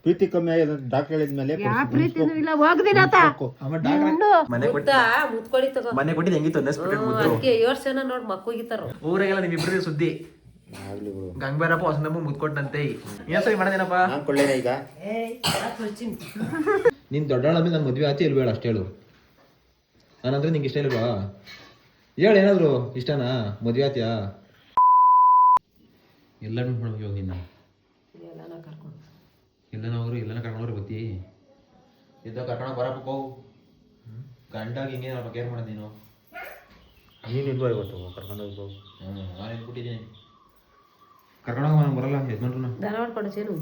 ಪ್ರೀತಿ ಕಮ್ಮಿ ಆಗಿದೆ ಡಾಕ್ಟರ್ ಹೇಳಿದ್ಮೇಲೆ ಮನೆ ಕೊಟ್ಟಿದ್ದು ಹೆಂಗಿತ್ತು ನೋಡ್ ಮಕ್ಕೋಗಿತ್ತಾರ ಊರಾಗೆಲ್ಲ ನಿಮ್ಮಿಬ್ರಿಗೆ ಸುದ್ದಿ ಆಗ್ಲಿ ಬಿಡು. ಗಂಗಬೇರಪ್ಪ ಹೊಸನಮ್ಮ ಮುದ್ಕೊಟ್ಟಂತೆ ಏನ್ ಸರಿ ಮಾಡೋದೇನಪ್ಪ ನಾನ್ ಕೊಳ್ಳೇನ ಈಗ ನೀನ್ ದೊಡ್ಡಾಳಮ್ಮಿ ನನ್ನ ಮದ್ವೆ ಆಚೆ ಇಲ್ಬೇಡ ಅಷ್ಟೇ ಹೇಳು. ನಾನಂದ್ರೆ ನಿಂಗೆ ಇಷ್ಟ ಇಲ್ವಾ? ಹೇಳು ಏನಾದ್ರು ಇಷ್ಟನಾ? ಮದ್ವೆ ಆತ್ಯಾ? ಎಲ್ಲ ಮಾಡ್ಬೇಕು ಇವಾಗ ನಿನ್ನ ಎಲ್ಲನವ್ರು ಕರ್ಕೊಂಡ್ರು ಗೊತ್ತಿ ಇದ್ದ ಕರ್ಕೊಂಡೋಗಿ ಬರಬೇಕು ಗಂಡಾಗ ಹಿಂಗೆ ಕೇರ್ ಮಾಡೋದು ನೀನು. ನೀನ್ ಇಲ್ವಾ ಇವತ್ತು ಕರ್ಕೊಂಡು ಹೋಗ್ಬೋದು. ನಾನು ಇದ್ಬಿಟ್ಟಿದ್ದೀನಿ ಕರ್ಕೊಂಡೋಗ ನಾನು ಬರಲ್ಲ ಯಜಮಾನ್ರು ದನ ಮಾಡ್ಕೊಂಡು ಸೇನು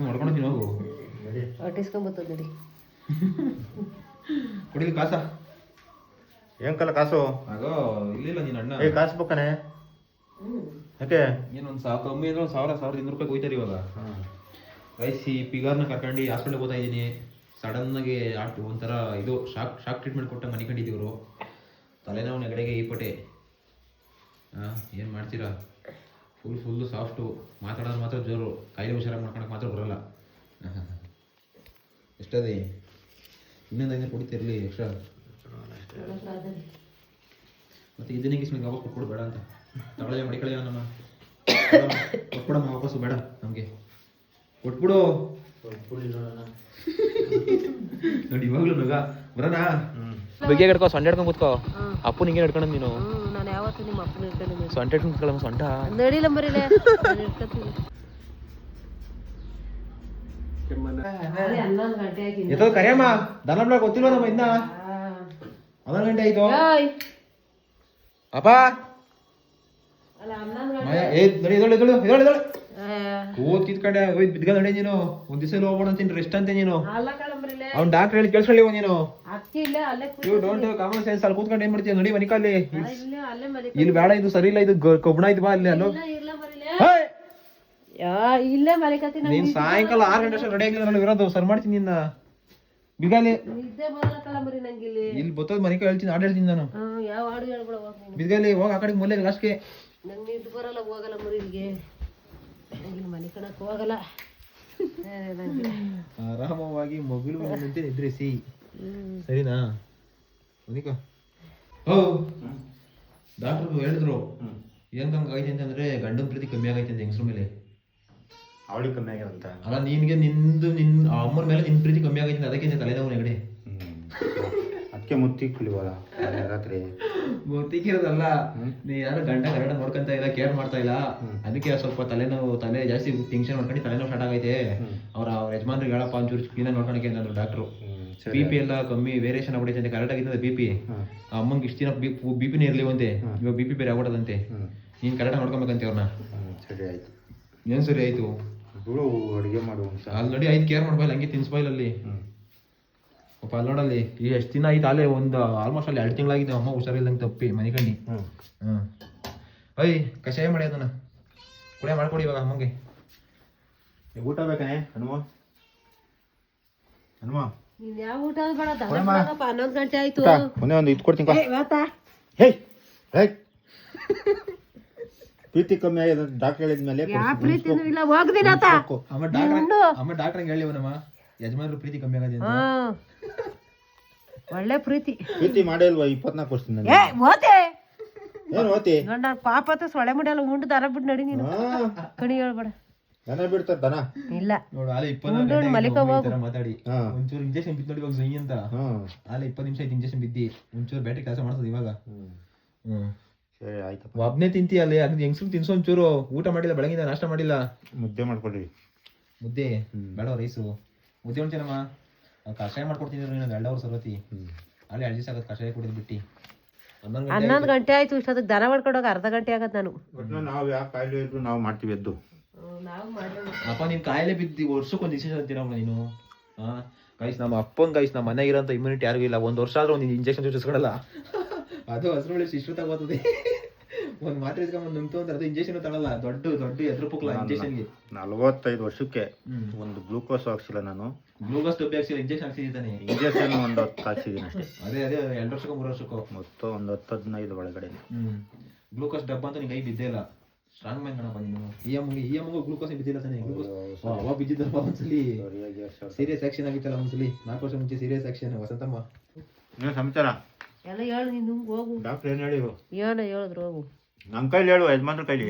ಹೊಡ್ಕೊಂಡೋಗ್ತೀನಿ ಹೋಗು ಹೊಟ್ಟಿಸ್ಕೊಂಬತ್ತದ ನಡಿ ಕುಡಿಲಿ ಕಾಸ ಏನ್ ಕಲ ಕಾಸು ಆಗೋ ಇಲ್ಲಿಲ್ಲ ನೀನು ಅಣ್ಣ ಕಾಸು ಬಕ್ಕನೆ ಯಾಕೆ ಏನೊಂದು ಕಮ್ಮಿ ಅಂದ್ರೆ 1,000-1,200 ರೂಪಾಯಿ ಹೋಯ್ತಾರೆ ಇವಾಗ. ಗೈಸ್ ಈ ಪಿಗಾರ್ನ ಕರ್ಕೊಂಡು ಹಾಸ್ಪಿಟಲ್ಗೆ ಹೋಗ್ತಾ ಇದ್ದೀನಿ. ಸಡನ್ನಾಗಿ ಒಂಥರ ಇದು ಶಾಕ್ ಟ್ರೀಟ್ಮೆಂಟ್ ಕೊಟ್ಟ ಮನೆ ಕಂಡಿದ್ದೀವರು. ತಲೆನೋವು ನೆಗಡೆಗೆ ಈ ಪಟೆ ಏನು ಮಾಡ್ತೀರಾ? ಫುಲ್ಲು ಸಾಫ್ಟು, ಮಾತಾಡೋದು ಮಾತ್ರ ಜೋರು, ಕಾಯಿಲೆ ಹುಷಾರಾಗಿ ಮಾಡ್ಕೊಳಕ್ಕೆ ಮಾತ್ರ ಬರೋಲ್ಲ. ಎಷ್ಟದೇ ಇನ್ನೊಂದು 500 ಕೊಡ್ತಿರಲಿ ಎಕ್ಸ್ಟ್ರಾ. ಮತ್ತು ಇದನ್ನೇ ಕಿಸ್ಮಿಗೆ ವಾಪಸ್ ಕೊಟ್ಬಿಡು ಬೇಡ ಅಂತ ತಗೊಳ್ಳಿ ಮಡಿಕಳಿ ನಮ್ಮ ಕೊಟ್ಬಿಡಮ್ಮ ವಾಪಸ್ಸು ಬೇಡ ನಮಗೆ ಕೊಟ್ಬಿಡು. ನೋಡಿ ಇವಾಗಲೂ ನಗ ಬರೋಣ ಬಗ್ಗೆ ಹಿಡ್ಕೋ ಸೊಂಟ ಹಿಡ್ಕೊಂಡು ಕೂತ್ಕೋ. ಅಪ್ಪು ನಿಂಗೆ ಹಿಡ್ಕೊಂಡು ನೀನು ನಾನು ಯಾವತ್ತು ನಿಮ್ಮ ಅಪ್ಪನ ಹಿಡ್ಕೊಂಡು ಸೊಂಟ ಹಿಡ್ಕೊಂಡು ಕೂತ್ಕೊಳ್ಳಮ್ಮ ಸೊಂಟ ನಡಿಲ್ಲ ಮರಿಲೆ ಎತ್ತೋ ಕರಿಯಮ್ಮ ದನ ಗೊತ್ತಿಲ್ವ ನಮ್ಮ ಇನ್ನ 11 ಗಂಟೆ ಆಯ್ತು. ಅಪ್ಪ ಕೂತ್ ಕಿತ್ಕಂಡೆ ಬಿದ್ಗ ನಡೆ ನೀನು. ಒಂದ್ ದಿವಸ ಹೋಗ್ಬೋಣ ಅಂತೀನಿ ರೆಸ್ಟ್ ಅಂತೆ ನೀನು. ಅವ್ನು ಡಾಕ್ಟರ್ ಹೇಳಿ ಕೇಳಿಸ್ಕೊಳ್ಳಿ ನೀನು. You don't have common sense. ಅಲ್ಲಿ ಕೂತ್ಕೊಂಡು ಏನ್ ಮಾಡ್ತೀಯ? ನೋಡಿ ಮನಿಕಲ್ಲಿ ಇಲ್ಲಿ ಬೇಡ, ಇದು ಸರಿ ಇಲ್ಲ, ಇದು ಕಬ್ಬಣ ಇದು ಬಾ ಅಲ್ಲಿ. ಅಲ್ಲೋ ನೀನ್ ಸಾಯಂಕಾಲ 6 ಗಂಟೆ ಅಷ್ಟು ರೆಡಿ ಆಗಿಲ್ಲ ನಾನು ಇರೋದು. ಸರ್ ಮಾಡ್ತೀನಿ ನಿನ್ನ ಬಿಗಾಲಿ ಇಲ್ಲಿ ಬತ್ತದ ಮನೆ ಹೇಳ್ತೀನಿ, ಹಾಡು ಹೇಳ್ತೀನಿ ನಾನು. ಬಿದ್ಗಲ್ಲಿ ಹೋಗ ಆ ಕಡೆ ಮೂಲೆ ಲಾಸ್ಟ್ಗೆ. ನಂಗೆ ನಿದ್ದು ಬರಲ್ಲ, ಹೋಗಲ್ಲ ಮರಿಗೆ ಮನೆ ಕಣಕ್ ಹೋಗಲ್ಲ. ಆರಾಮವಾಗಿ ಮಗಳು ಮುಂದೆ ನಿದ್ರಿಸಿ ಸರಿನಾ? ಮನಿಕ ಡಾಕ್ಟರ್ ಹೇಳಿದ್ರು ಹೆಂಗಂಗ ಆಗೈತೆ ಅಂತಂದ್ರೆ ಗಂಡನ ಪ್ರೀತಿ ಕಮ್ಮಿ ಆಗೈತೆ ಅಂತ ಹೆಂಗಸ್ರ ಮೇಲೆ. ಅವಳಿಗೆ ಕಮ್ಮಿ ಆಗ್ಯದಂತ ಅಲ್ಲ ನಿನ್ಗೆ ನಿನ್ನ ಅಮ್ಮನ ಮೇಲೆ ನಿನ್ ಪ್ರೀತಿ ಕಮ್ಮಿ ಆಗೈತೆ, ಅದಕ್ಕೆ ತಲೆನೋವು ನೆಗಡಿ. ಅದಕ್ಕೆ ಮುತ್ತಿಕ್ಕಿಲ್ವಲ್ಲ ರಾತ್ರಿ. ಮುತ್ತಿಕ್ಕಿರೋದಲ್ಲ, ನೀ ಯಾರು ಗಂಡ ಕರೆಕ್ಟ್ ನೋಡ್ಕೊಂತ ಇಲ್ಲ, ಕೇರ್ ಮಾಡ್ತಾ ಇಲ್ಲ, ಅದಕ್ಕೆ ಸ್ವಲ್ಪ ತಲೆನೋವು, ತಲೆ ಜಾಸ್ತಿ ಟೆನ್ಷನ್ ಮಾಡ್ಕೊಂಡು ತಲೆನೋವು ಸ್ಟಾರ್ಟ್ ಆಗೈತೆ. ಅವ್ರ ಯಜಮಾನ್ರಿಗೆ ಹೇಳಪ್ಪ ಒಂಚೂರು ಕ್ಲೀನಾಗಿ ನೋಡ್ಕೊಳಕ್ಕೆ ಅಂದ್ರು ಡಾಕ್ಟ್ರು. BP ಎಲ್ಲ ಕಮ್ಮಿ ವೇರಿಯೇಷನ್ ಆಗ್ಬಿಟ್ಟೈತೆ ಅಂತ. ಕರೆಕ್ಟ್ ಆಗಿದ್ದ BP ಅಮ್ಮಂಗೆ ಇಷ್ಟ ದಿನ BP ಇರ್ಲಿವಂತೆ, ಇವಾಗ BP ಬೇರೆ ಆಗ್ಬಿಡದಂತೆ. ನೀನ್ ಕರೆಕ್ಟ್ ನೋಡ್ಕೊಬೇಕಂತೆ ಅವ್ರನ್ನ. ಸರಿ ಆಯ್ತು. ಏನ್ ಸರಿ ಆಯ್ತು? ಅಡುಗೆ ಮಾಡು ಅಲ್ಲಿ ನೋಡಿ ಆಯ್ತು, ಕೇರ್ ಮಾಡ್ಬಾಯಿಲ್ಲ, ಹಂಗೆ ತಿನ್ಸ್ಬಾಯಿಲ್ಲ ಅಲ್ಲಿ. ಪಾಪ ಅಲ್ಲಿ ನೋಡಲ್ಲಿ ಈ ಎಷ್ಟು ದಿನ ಆಯ್ತು, ಅಲ್ಲೇ ಒಂದು ಆಲ್ಮೋಸ್ಟ್ ಅಲ್ಲಿ 2 ತಿಂಗಳಾಗಿದೆ ಅಮ್ಮ ಹುಷಾರಿಲ್ಲಂಗೆ ತಪ್ಪಿ ಮನೆ ಕಣ್ಣಿ. ಅಯ್ಯ ಕಷಾಯ ಮಾಡಿ ಅದನ್ನ ಕುಡಿಯ ಮಾಡ್ಕೊಡಿ ಇವಾಗ ಅಮ್ಮಂಗೆ. ಊಟ ಬೇಕನೆ ಹನುಮ? ನೀನ್ ಯಾವ ಊಟ ಬೇಡ, 11 ಗಂಟೆ ಆಯ್ತು. ಒಂದು ಇದು ಕೊಡ್ತೀನಿ. ಪ್ರೀತಿ ಕಮ್ಮಿ ಆಗಿದೆ ಡಾಕ್ಟರ್ ಹೇಳಿದ್ಮೇಲೆ ಅಮ್ಮ ಡಾಕ್ಟರ್ ಹೇಳಿವನಮ್ಮ ಯಜಮಾನ್ರು ಪ್ರೀತಿ ಕಮ್ಮಿ ಆಗದೆ. ಒಳ್ಳೆ ಪ್ರೀತಿ ಮಾಡಿಲ್ವಾ? 24 ವರ್ಷದಿಂದ ಏನು ಓತಿ ಗಂಡ ಪಾಪ ಸೊಳೆ ಮುಡಿಯಲ್ಲ ಉಂಡು ದನ ಬಿಟ್ಟು ನಡಿ ನೀನು ಕಣಿ ಹೇಳ್ಬೇಡ. ದನ ಬಿಡ್ತಾರ ದನ ಇಲ್ಲ ನೋಡು ಆಲೆ 20 ಮಾತಾಡಿ ಒಂಚೂರು ಇಂಜೆಕ್ಷನ್ ಬಿದ್ದು ನೋಡಿ ಇವಾಗ ಸೈ ಅಂತ. ಆಲೆ 20 ನಿಮಿಷ ಆಯ್ತು ಇಂಜೆಕ್ಷನ್ ಬಿದ್ದಿ, ಒಂಚೂರು ಬ್ಯಾಟ್ರಿ ಕೆಲಸ ಮಾಡ್ತದೆ ಇವಾಗ. ಸರಿ ಆಯ್ತು. ಒಬ್ನೇ ತಿಂತಿ ಅಲ್ಲಿ, ಅದು ಹೆಂಗ್ಸ್ರು ತಿನ್ಸೋ ಒಂಚೂರು. ಊಟ ಮಾಡಿಲ್ಲ, ಬೆಳಗಿಂದ ನಾಷ್ಟ ಮಾಡಿಲ್ಲ. ಮುದ್ದೆ ಮಾಡ್ಕೊಡ್ರಿ. ಮುದ್ದೆ ಬೇಡ, ರೈಸು ಮುದ್ದೆ ಉಣ್ತೀನಮ್ಮ. ಕಷಾಯ ಮಾಡ್ಕೊಡ್ತೀನಿ ನೀನು 2 ಅವರ್ ಸರ್ವತಿ. ಅಲ್ಲಿ 2 ದಿವಸ ಆಗತ್ತೆ ಕಷಾಯ ಕುಡಿದು ಬಿಟ್ಟು. 11 ಗಂಟೆ ಆಯ್ತು. ಇಷ್ಟೊತ್ತಿಗೆ ದನ ಮಾಡ್ಕೊಂಡೋಗ ಅರ್ಧ ಗಂಟೆ ಆಗತ್ತೆ. ನಾವು ಯಾವ ಕಾಯಿಲೆ ಇದ್ರು ನಾವು ಮಾಡ್ತೀವಿ ಎದ್ದು. ಅಪ್ಪ ನೀನ್ ಕಾಯಿಲೆ ಬಿದ್ದು ವರ್ಷಕ್ಕೊಂದು ಇಂಜೆಕ್ಷನ್ ಅಂತೀರಮ್ಮ ನೀನು. ಗೈಸ್ ನಮ್ಮ ಅಪ್ಪನ ಗೈಸ್ ನಮ್ಮ ಮನೆಗೆ ಇರೋಂಥ ಇಮ್ಯುನಿಟಿ ಯಾರಿಗೂ ಇಲ್ಲ. 1 ವರ್ಷ ಆದ್ರೂ ಒಂದು ಇಂಜೆಕ್ಷನ್ ಚುಚ್ಚಿಸ್ಕೊಡಲ್ಲ. ಅದು ಹಸ್ರೊಳ್ಳಿ ಶಿಷ್ಟು ತಗೋತದೆ. ಒಂದು ಮಾತ್ರೆ ಇಸ್ಕೊಂಬಂದು ನುಂಗ್ತು ಅಂದ್ರೆ ಅದು ಇಂಜೆಕ್ಷನ್ ತಗೊಳ್ಳಲ್ಲ. ದೊಡ್ಡ ಎದ್ರು ಪುಕ್ಲ ಇಂಜೆಕ್ಷನ್ಗೆ. 45 ವರ್ಷಕ್ಕೆ ಒಂದು ಗ್ಲೂಕೋಸ್ ಹಾಕ್ಸಿಲ್ಲ ನಾನು. ಗ್ಲೂಕೋಸ್ ಡಬ್ಬಿ ಹಾಕ್ಸಿಲ್ಲ, ಇಂಜೆಕ್ಷನ್ ಹಾಕ್ಸಿದ್ದಾನೆ. ಇಂಜೆಕ್ಷನ್ ಒಂದು 10 ಹಾಕ್ಸಿದ್ದೀನಿ ಅಷ್ಟೇ. ಅದೇ 2 ವರ್ಷಕ್ಕೋ 3 ವರ್ಷಕ್ಕೋ ಮೊತ್ತ ಒಂದು 10-15 ಒಳಗಡೆ. ಗ್ಲೂಕೋಸ್ ಡಬ್ಬ ಅಂತ ನಿಂಗೆ ಕೈ ಬಿದ್ದೇ ಇಲ್ಲ. ಸ್ಟ್ರಾಂಗ್ ಮ್ಯಾನ್ ಕಣಪ್ಪ ನೀನು. ಈ ಅಮ್ಮಗೂ ಗ್ಲೂಕೋಸ್ ಬಿದ್ದಿಲ್ಲ ತಾನೆ? ಗ್ಲೂಕೋಸ್ ಅವ ಬಿದ್ದಿದ್ದಪ್ಪ ಒಂದ್ಸಲಿ. ಸೀರಿಯಸ್ ಆಕ್ಷನ್ ಆಗಿತ್ತಲ್ಲ ಒಂದ್ಸಲಿ 4 ವರ್ಷ ಮುಂಚೆ ಸೀರಿಯಸ್ ಆಕ್ಷನ್. ವಸಂತಮ್ಮ ನೀವು ಸಮಾಚಾರ ಎಲ್ಲ ಹೇಳು ನೀನು ಹೋಗು. ಡಾಕ್ಟ್ರ್ ಏನು ಹೇಳಿರು? ಏನೋ ಹೇಳಿದ್ರು ಹೋಗು. ನಮ್ಮ ಕೈಲಿ ಹೇಳು, ಯಜಮಾನ್ರ ಕೈಲಿ.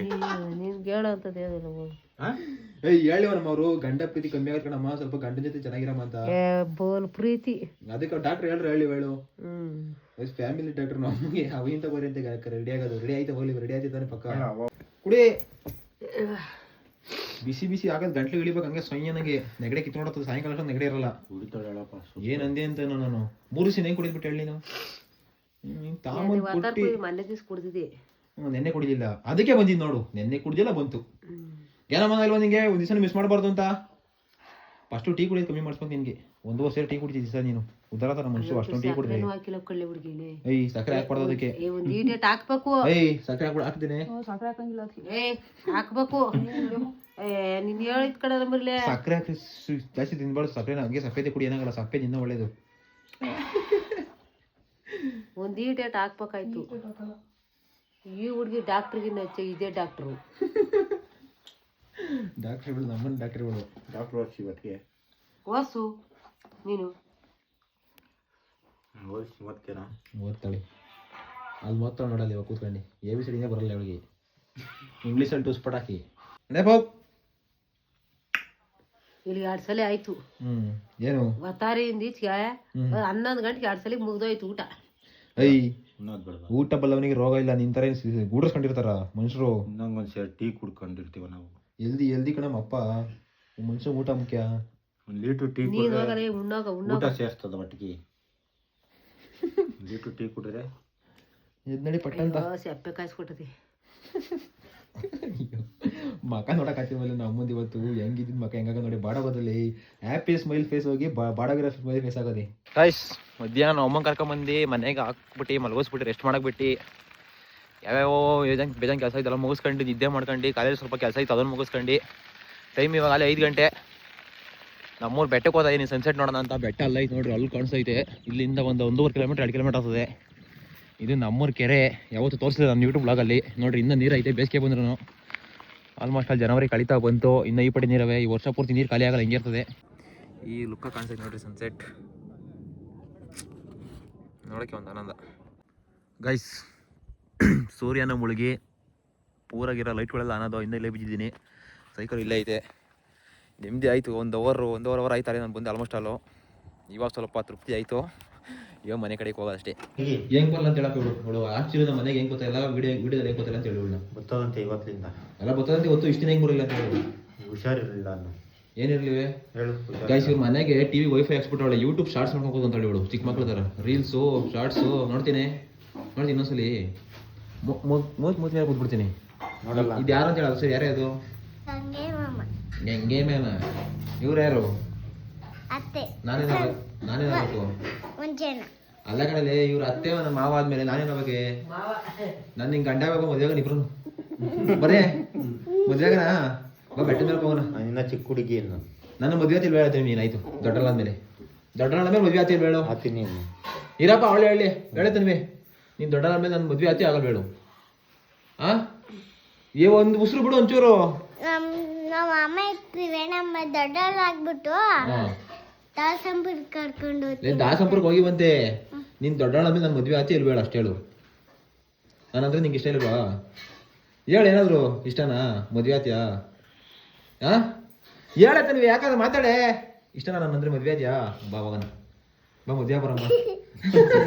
ನಿನ್ಗೆ ಹೇಳೋ ಅಂತದ್ದು ಹೇಳಿಲ್ಲ ಹೋಗು. ಹೇಳಿವ ನಮ್ಮವರು ಗಂಡ ಪ್ರೀತಿ ಕಮ್ಮಿ ಆಗತ್ ಕಣಮ್ಮ, ಸ್ವಲ್ಪ ಗಂಡನ ಜೊತೆ ಚೆನ್ನಾಗಿರಮ್ಮ ಅಂತ. ಬೋಲ್ ಪ್ರೀತಿ ಅದಕ್ಕೆ ಡಾಕ್ಟರ್ ಹೇಳು. ಫ್ಯಾಮಿಲಿ ಡಾಕ್ಟರ್ ನಮಗೆ ಅವಿಂತ ಬರೀ ಅಂತ ರೆಡಿ ಆಗೋದು. ರೆಡಿ ಆಯ್ತಾ ಹೋಗ್ಲಿ, ರೆಡಿ ಆಯ್ತಾನೆ ಪಕ್ಕ ಕುಡಿ. ಬಿಸಿ ಆಗೋದು ಗಂಟ್ಲು ಇಳಿಬೇಕು ಹಂಗೆ ಸೊಯ್ಯ. ನನಗೆ ನೆಗಡೆ ಕಿತ್ಕೊಂಡೋಗ್ತದೆ ಸಾಯಂಕಾಲ ನೆಗಡೆ ಇರಲ್ಲ. ಏನಂದೆ ಅಂತ ನಾನು 3 ದಿವಸ ಹೆಂಗ್ ಕುಡಿದ್ಬಿಟ್ಟು ಹೇಳಿ ನೀನು? ಮೊನ್ನೆ ದಿವ್ಸ ಕುಡ್ದಿದ್ದೆ. ನೆನ್ನೆ ಕುಡಿಲಿಲ್ಲ, ಅದಕ್ಕೆ ಬಂದಿದ್ ನೋಡು. ನೆನ್ನೆ ಕುಡ್ದಿಲ್ಲ ಬಂತು. ಏನಮ್ಮ ಇಲ್ವಾ ನಿಂಗೆ ಒಂದ್ ದಿವಸ ಮಿಸ್ ಮಾಡಬಾರ್ದು ಅಂತ? ಫಸ್ಟ್ ಟೀ ಕುಡಿಯೋದು ಕಮ್ಮಿ ಮಾಡಿಸ್ಬೇಕು ನಿನ್ಗೆ. 1 ವರ್ಷ ಟೀ ಕುಡಿತಿದ್ದಿ ಸರ್ ನೀನು. ಉದ್ದಾರ ಮನುಷ್ಯ ಅಷ್ಟೊಂದು ಟೀ ಕುಡಿದ್ರೆ ಸಕ್ಕರೆ ಹಾಕ್ಬಾರ್ದು ಅದಕ್ಕೆ. ಹಾಕ್ಬೇಕು. ಸಕ್ಕರೆ ಹಾಕ್ಬಿಡ್ತೀನಿ. ಸಕ್ಕರೆ ಹಾಕಂಗಿಲ್ಲ, ಹಾಕ್ಬೇಕು. ನೀನ್ ಹೇಳಿದ ಕಡೆ ನಂಬರ್ಲೆ ಸಕ್ಕರೆ ಹಾಕಿ ಜಾಸ್ತಿ ತಿನ್ಬಾರ್ದು. ಸಕ್ಕರೆ ಹಂಗೆ ಸಫೇದೆ ಕುಡಿ, ಏನಾಗಲ್ಲ. ಸಫೇದ್ ಇನ್ನೂ ಒಳ್ಳೇದು. ಒಂದ್ ಈಟೇಟ್ ಹಾಕ್ಬೇಕಾಯ್ತು. ಈ ಹುಡ್ಗಿ ಡಾಕ್ಟ್ರಿಗೆ ಇದೇ ಡಾಕ್ಟ್ರು. ಡಾಕ್ಟ್ರುಗಳು ನಮ್ಮನ್ನ ಡಾಕ್ಟ್ರುಗಳು. ಡಾಕ್ಟ್ರ್ ಓದಿಸಿ ಇವತ್ತಿಗೆ ಓಸು ನೀನು ಓದ್ತಾಳೆ. ಅಲ್ಲಿ ಓದ್ತಾಳೆ ನೋಡಲ್ಲ ಇವಾಗ ಕೂತ್ಕೊಂಡು. ABCD ಬರಲ್ಲ ಅವಳಿಗೆ. ಇಂಗ್ಲೀಷಲ್ಲಿ ಟೂಸ್ ಪಟಾಕಿ ಇಲ್ಲಿ 2 ಸಲ ಆಯ್ತು. ಏನು ವತಾರಿಯಿಂದ ಈಚೆಗೆ 11 ಗಂಟೆಗೆ 2 ಸಲ ಮುಗ್ದೋಯ್ತು ಊಟ. ಊಟ ಬಲ್ಲವನಿಗೆ ರೋಗ ಇಲ್ಲ. ನಿಂತರ ಗೂಡಿಸ್ಕೊಂಡಿರ್ತಾರ ಮನುಷ್ಯರು. ನಂಗೊಂದು ಸೇರ್ ಟೀ ಕುಡ್ಕೊಂಡಿರ್ತೀವ ನಾವು. ಎಲ್ದಿ ಕಣಮ್ಮ ಅಪ್ಪ. ಮನುಷ್ಯ ಊಟ ಮುಖ್ಯ. 1 ಲೀಟ್ರ್ ಟೀ ಊಟ ಸೇರ್ತದ ಒಟ್ಟಿಗೆ. 1 ಲೀಟ್ರ್ ಟೀ ಕುಡಿದ್ರೆ ಎದ್ನಡಿ ಪಟ್ಟಂತ ಸೆಪ್ಪೆ ಕಾಯಿಸ್ಕೊಟ್ಟದಿ. ಮಕ ನೋಡಕ್ ಆಯ್ತು ಮೇಲೆ ನಮ್ಮ ಮುಂದೆ ಇವತ್ತು ಹೆಂಗಿದ್ ಮಕ ಹೆಂಗಾಗ ನೋಡಿ. ಬಾಡೋದಲ್ಲಿ ಹ್ಯಾಪಿ ಸ್ಮೈಲ್ ಫೇಸ್ ಹೋಗಿ ಬಾಡೋಗಿರೋ ಸ್ಮೈಲ್ ಫೇಸ್ ಆಗೋದಿ. ಗೈಸ್ ಮಧ್ಯಾಹ್ನ ಅಮ್ಮನ ಕರ್ಕೊಂಬಂದು ಮನೆಗೆ ಹಾಕ್ಬಿಟ್ಟು ಮಲಗಿಸ್ಬಿಟ್ಟು ರೆಸ್ಟ್ ಮಾಡಕ್ಬಿಟ್ಟು ಯಾವ್ಯಾವ ಬೇಜಾನ್ ಕೆಲಸ ಇದೆಲ್ಲ ಮುಗಿಸ್ಕೊಂಡು ನಿದ್ದೆ ಮಾಡ್ಕೊಂಡು ಕಾಲೇಜ್ ಸ್ವಲ್ಪ ಕೆಲಸ ಇತ್ತು ಅದನ್ನು ಮುಗಿಸ್ಕೊಂಡು ಟೈಮ್ ಇವಾಗ ಅಲ್ಲಿ 5 ಗಂಟೆ. ನಮ್ಮೂರು ಬೆಟ್ಟಕ್ಕೆ ಹೋದ ನೀನು ಸನ್ಸೆಟ್ ನೋಡೋಣ ಅಂತ. ಬೆಟ್ಟ ಅಲ್ಲ ಐತೆ ನೋಡ್ರಿ, ಅಲ್ಲಿ ಕಾಣಿಸ್ತೈತೆ. ಇಲ್ಲಿಂದ ಒಂದು 1.5 ಕಿಲೋಮೀಟರ್ 2 ಕಿಲೋಮೀಟರ್ ಆಗ್ತದೆ. ಇದು ನಮ್ಮೂರು ಕೆರೆ. ಯಾವತ್ತು ತೋರಿಸಿದೆ ನನ್ನ ಯೂಟ್ಯೂಬ್ ಬ್ಲಾಗಲ್ಲಿ ನೋಡ್ರಿ. ಇನ್ನೂ ನೀರು ಐತೆ. ಬೇಸಿಗೆ ಬಂದ್ರು ಆಲ್ಮೋಸ್ಟ್ ಅಲ್ಲಿ ಜನವರಿ ಕಳೀತಾ ಬಂತು. ಇನ್ನು ಈ ಪಡಿ ನೀರವೆ. ಈ ವರ್ಷ ಪೂರ್ತಿ ನೀರು ಖಾಲಿ ಆಗಲ್ಲ, ಹಿಂಗೆ ಇರ್ತದೆ. ಈ ಲುಕ್ಕ ಕಾಣಿಸ್ತೈತೆ ನೋಡ್ರಿ ಸನ್ಸೆಟ್ ನೋಡೋಕ್ಕೆ ಒಂದು ಆನಂದ. ಗೈಸ್ ಸೂರ್ಯನ ಮುಳುಗಿ ಪೂರಾಗಿರೋ ಲೈಟ್ಗಳೆಲ್ಲ ಅನ್ನೋದು ಇನ್ನೂ ಇಲ್ಲೇ ಬಿದ್ದಿದ್ದೀನಿ. ಸೈಕಲ್ ಇಲ್ಲೇ ಐತೆ. ನೆಮ್ಮದಿ ಆಯಿತು. ಒಂದೂವರೆ ಅವರ್ ಆಯ್ತಾರೆ ನಾನು ಬಂದು ಆಲ್ಮೋಸ್ಟ್ ಅಲ್ಲೋ. ಇವಾಗ ಸ್ವಲ್ಪ ತೃಪ್ತಿ ಆಯಿತು. ಇವಾಗ ಮನೆ ಕಡೆಗೆ ಹೋಗೋದಷ್ಟೇ. ಹೆಂಗೆ ಬರಲ್ಲ ಅಂತ ಹೇಳಕ್ಕೆ ಅವಳು ಆಕ್ಚುಲಿ ನಮ್ಮ ಮನೆಗೆ ಹೆಂಗೆ ಗೊತ್ತಾಯಿಲ್ಲ. ವಿಡಿಯೋದಲ್ಲಿ ಹೆಂಗೆ ಗೊತ್ತಿಲ್ಲ ಅಂತ ಹೇಳಿ ಗೊತ್ತದಂತೆ ಇವತ್ತಿಂದ ಎಲ್ಲ ಗೊತ್ತದಂತೆ. ಇವತ್ತು ಇಷ್ಟು ದಿನ ಹೆಂಗೆ ಬರಲಿಲ್ಲ ಅಂತ ಹೇಳಿ ಹುಷಾರಿರಲಿಲ್ಲ. ಏನಿರಲಿವೆ ಗೈಸ್ ಇವ್ರ ಮನೆಗೆ ಟಿವಿ ವೈಫೈ ಹಾಕ್ಸ್ಬಿಟ್ಟವಳೆ. ಯೂಟ್ಯೂಬ್ ಶಾರ್ಟ್ಸ್ ನೋಡ್ಕೋದು ಅಂತ ಹೇಳಿ ಇವಳು. ಚಿಕ್ಕ ಮಕ್ಳು ಥರ ರೀಲ್ಸು ಶಾರ್ಟ್ಸು ನೋಡ್ತೀನಿ ಇನ್ನೊಂದ್ಸಲಿ ಮೂತ್ ಮೇಲೆ ಕೂತ್ಬಿಡ್ತೀನಿ. ಇದು ಯಾರು ಅಂತ ಹೇಳೋದು ಸರ್? ಯಾರೇ ಅದು? ಹೆಂಗೆ ಮ್ಯಾಮ ಇವ್ರು ಯಾರು? ನಾನೇನಾಗಬೇಕು? ಅಲ್ಲ ಕಣಲೆ ಇವ್ರ ಅತ್ತೆ ನನ್ನ ಮಾವ ಆದ್ಮೇಲೆ ನಾನೇನಾಗಬೇಕೆ? ನಾನು ನಿಂಗೆ ಗಂಡ ಬೇಕು ಮದುವೆಗ ಇಬ್ರು ಬರೇ ಮದುವೆಗನ ಬಾ ಬೆಟ್ಟದ ಮೇಲೆ ಹೋಗೋಣ. ಇನ್ನ ಚಿಕ್ಕ ಹುಡುಗಿ ನನ್ನ ಮದುವೆ ಆತಿಲ್ ಹೇಳ್ತೀನಿ. ನೀನಾಯ್ತು ದೊಡ್ಡರಾದ್ಮೇಲೆ ಮದುವೆ ಆತಿಲ್ ಹೇಳು. ಆತೀನಿ ಇರಪ್ಪ ಅವಳು ಹೇಳ್ತೇನೆ. ನೀನು ದೊಡ್ಡರಾದ್ಮೇಲೆ ನನ್ನ ಮದುವೆ ಆತಿ ಆಗಲ್ಲ ಹೇಳು. ಒಂದು ಉಸಿರು ಬಿಡು ಒಂಚೂರು. ನಮ್ಮ ಅಮ್ಮ ಇರ್ತೀವಿ ನಮ್ಮ ದೊಡ್ಡವರಾಗ್ಬಿಟ್ಟು ದಾಸಂಪುರಕ್ಕೆ ಹೋಗಿ ಬಂತೆ. ನೀನ್ ದೊಡ್ಡವಳಾದ್ಮೇಲೆ ನನ್ನ ಮದ್ವೆ ಆತಿ ಇಲ್ಬೇಡ ಅಷ್ಟು ಹೇಳು. ನಾನಂದ್ರೆ ನಿಂಗೆ ಇಷ್ಟ ಇಲ್ವಾ? ಹೇಳು ಏನಾದ್ರು ಇಷ್ಟನಾ? ಮದ್ವೆ ಆತಿಯಾ? ಹೇಳತ್ತ ನೀವು ಯಾಕಂದ್ರೆ ಮಾತಾಡೆ. ಇಷ್ಟನಾ ನನ್ನಂದ್ರೆ ಮದ್ವೆ ಆದ್ಯಾ? ಬಾ ಹೋಗೋಣ. ಬಾ ಮದ್ವೆ ಬರಮ್ಮ.